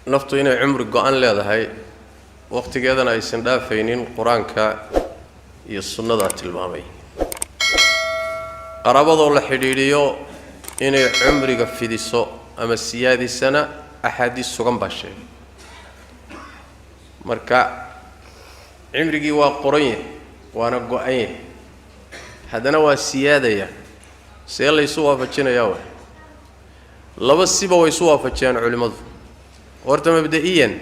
naftu inay cumri go'an leedahay waqtigeedana aysan dhaafaynin quraanka iyo sunnada tilmaamay qarabadoo la xidhiidhiyo inay cumriga fidiso ama siyaadisana axaadiis sugan baa sheegay marka cumrigii waa qoran yahay waana go'an yahay haddana waa siyaadaya see la isu waafajinayaa laba siba way isu waafajiyaan culimadu horta mabda'iyan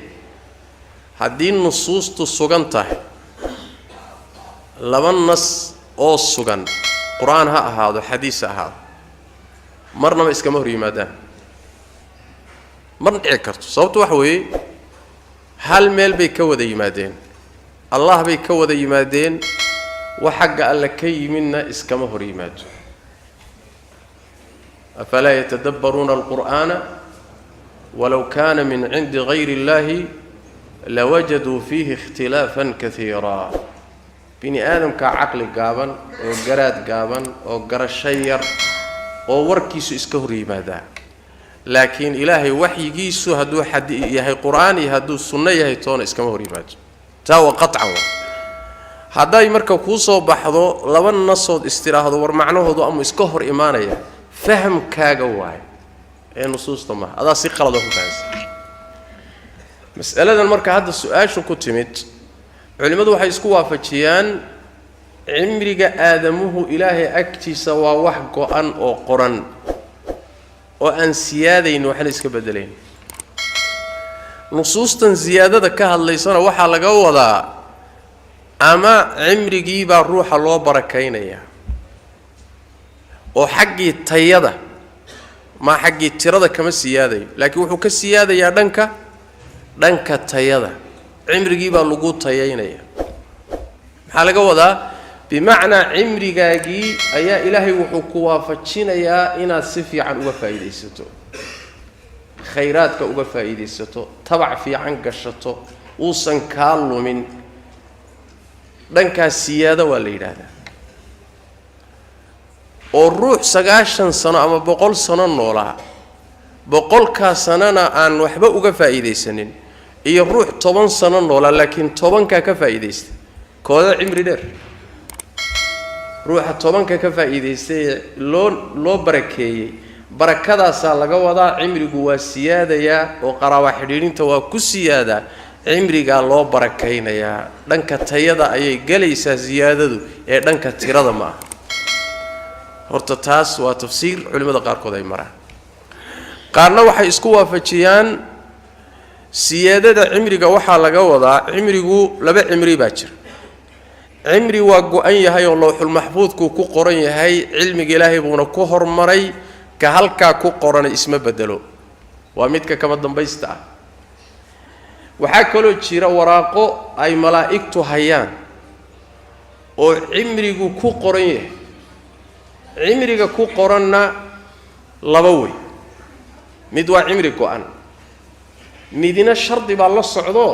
haddii nusuustu sugan tahay laba nas oo sugan quraan ha ahaado xadiis ha ahaado marnaba iskama hor yimaadaan marna dhici karto sababtu waxa weeye hal meel bay ka wada yimaadeen allah bay ka wada yimaadeen wax xagga alla ka yimidna iskama hor yimaado afala yatadabbaruna alqur'ana walaw kana min 'indi ghayri allahi lawajadu fihi ikhtilafan kathira bini aadamka aqli gaaban oo garaad gaaban oo garasho yar oo warkiisu iska hor yimaada laakiin ilaahay waxyigiisu haduu yahay quraan iyo haduu sunno yahay toona iskama hor yimaado taa waa qat'an haday marka ku soo baxdo laba nasood istiraahdo war macnahoodu ama iska hor imaanaya fahamkaaga waay ee nusuusta ma adaa si qalad u fahansan mas'aladan marka hadda su'aashu ku timid culimadu waxay isku waafajiyaan cimriga aadamuhu ilaahay agtiisa waa wax go'an oo qoran oo aan siyaadayn wax la iska bedelayn nusuustan ziyaadada ka hadlaysana waxa laga wadaa ama cimrigii baa ruuxa loo barakaynaya oo xaqii tayada ma xaqii tirada kama siyaadayo laakiin wuxuu ka siyaadayaa dhanka tayada cimrigii baa lagu tayaynaya maxaa laga wadaa bimacnaa cimrigaagii ayaa ilaahay wuxuu ku waafajinayaa inaad si fiican uga faa'iideysato khayraadka uga faa'iideysato tabac fiican gashato uusan kaa lumin dhankaas siyaada waa la yidhaahdaa oo ruux 90 sano ama 100 sano noolaa 100 sanana aan waxba uga faa'iideysanin iyo ruux 10 sano noolaa laakiin 10 ka faa'iideystay kooda cimri dheer ruuxa 10 ka faa'iideystay loo barakeeyay barakadaas laga wadaa cimrigu waa siyaadaya oo qaraabo xidhiidhinta waa ku siyaada cimriga loo barakaynayaa dhanka tayada ayay galaysaa siyaadadu ee dhanka tirada ma horta taas waa tafsiir culimada qaar kood ay maraan qaarna waxay isku waafajiyaan siyaadada cimriga waxa laga wadaa cimrigu laba cimri baa jira cimri waa go'an yahay oo lawxul mahfuudku ku qoran yahay cilmiga ilaahay buuna ku hormaray ka halka ku qoran isma bedelo waa midka kama dambaysta waxa kale oo jira waraaqo ay malaa'iktu hayaan oo cimrigu ku qoran yahay cimriga ku qoranna laba way mid waa cimri go'an midina shardi baa la socdo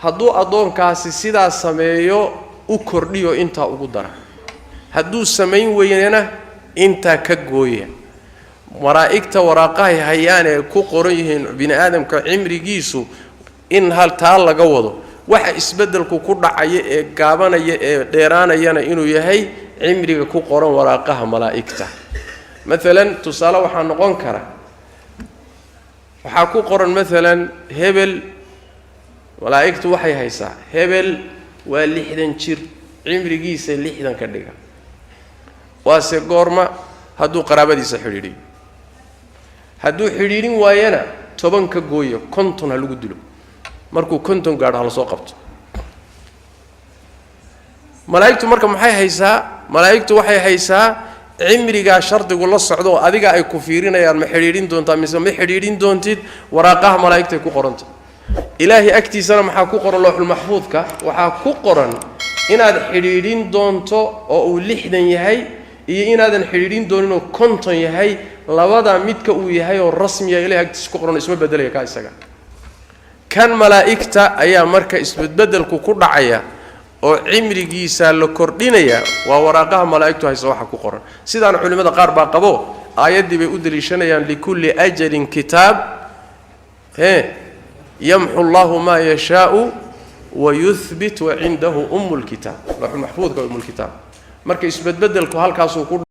hadduu adoonkaasi sidaa sameeyo u kordhiyo inta ugu dara hadduu sameyn weynana inta ka gooya malaa'ikta waraaqahay hayaan ee ku qoran yihiin bini aadamka cimrigiisu in hal taa laga wado waxa isbedelku ku dhacaya ee gaabanaya ee dheeraanayana inuu yahay cimriga ku qoran waraaqaha malaa'ikta مثلا tusaale waxa noqon kara waxa ku qoran مثلا hebel malaa'iktu waxay haysaa hebel waa 60 jir cimrigiisa 60 ka dhiga waase goorma haduu qaraabadiisa xiriiriyo haduu xiriirin waayana 10 ka gooyo 50 ha lagu dilo markuu 50 gaadho la soo qabto malaa'iktu marka maxay haysaa malaa'iktu waxay haysaa cimriga shardigu la socdo adiga ay ku fiirinayaan ma xiriirin doontaa mise ma xiriirin doontid waraaqaha malaa'ikta ku qoranta ilaahi agtiisana maxaa ku qoran lawxul mahfuudka waxa ku qoran inaad xiriirin doonto oo uu 60 yahay iyo inaadan xiriirin doonin oo 50 yahay labada midka uu yahay oo rasmiga ilaahi agtiisa ku qoran isma bedelaya ka isaga kan malaa'ikta ayaa marka isbeddelku ku dhacaya oo cimrigiisa la kordhinaya waa waraaqaha malaa'iktu hayso waxa ku qoran sidaan culimada qaar baa qabo aayadii bay u daliishanayaan likulli ajalin kitab يمحو الله ما يشاء ويثبت وعنده أم الكتاب لوح المحفوظ كأم الكتاب marka isbadbedelku halkaas uu ku